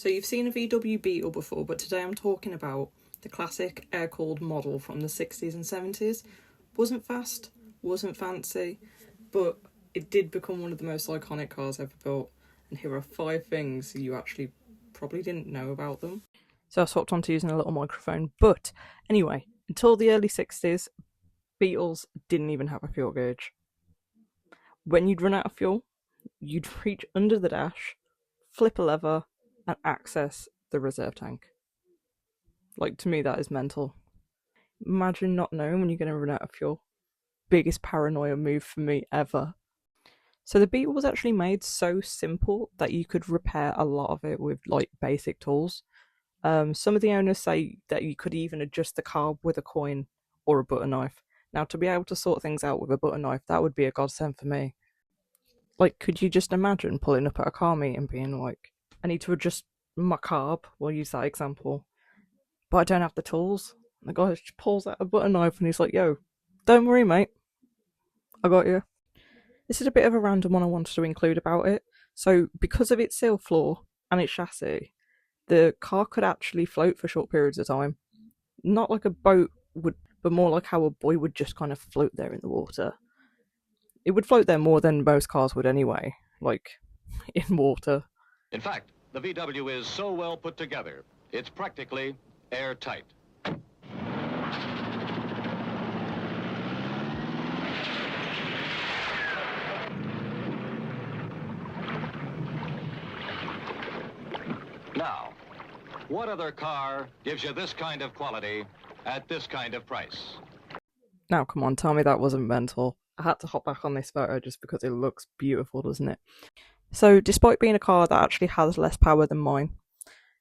So you've seen a VW Beetle before, but today I'm talking about the classic air-cooled model from the 60s and 70s. Wasn't fast, wasn't fancy, but it did become one of the most iconic cars ever built. And here are 5 things you actually probably didn't know about them. So I swapped onto using a little microphone. But anyway, until the early 60s, Beetles didn't even have a fuel gauge. When you'd run out of fuel, you'd reach under the dash, flip a lever, and access the reserve tank. Like, to me, that is mental. Imagine not knowing when you're going to run out of fuel. Biggest paranoia move for me ever. So the Beetle was actually made so simple that you could repair a lot of it with like basic tools. Some of the owners say that you could even adjust the car with a coin or a butter knife. Now, to be able to sort things out with a butter knife, that would be a godsend for me. Like, could you just imagine pulling up at a car meet and being like, I need to adjust my carb, we'll use that example, but I don't have the tools. And the guy just pulls out a butter knife and he's like, yo, don't worry, mate, I got you. This is a bit of a random one I wanted to include about it. So, because of its sail floor and its chassis, the car could actually float for short periods of time. Not like a boat would, but more like how a buoy would just kind of float there in the water. It would float there more than most cars would anyway, like in water. In fact, the VW is so well put together, it's practically airtight. Now, what other car gives you this kind of quality at this kind of price? Now, come on, tell me that wasn't mental. I had to hop back on this photo just because it looks beautiful, doesn't it? So, despite being a car that actually has less power than mine,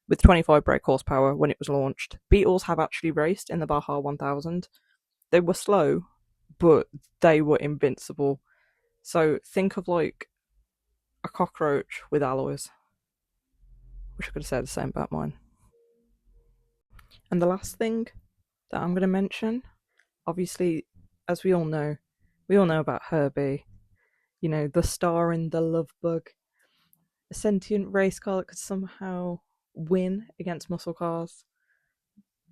with 25 brake horsepower when it was launched, Beetles have actually raced in the Baja 1000. They were slow, but they were invincible. So, think of like a cockroach with alloys. Wish I could have said the same about mine. And the last thing that I'm going to mention, obviously, as we all know about Herbie, you know, the star in the Lovebug, a sentient race car that could somehow win against muscle cars.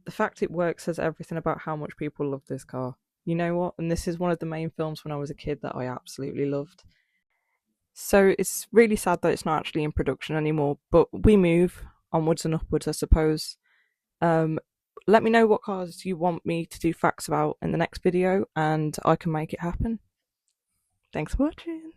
The fact it works says everything about how much people love this car. You know what? And this is one of the main films when I was a kid that I absolutely loved. So it's really sad that it's not actually in production anymore, but we move onwards and upwards, I suppose. Let me know what cars you want me to do facts about in the next video, and I can make it happen. Thanks for watching.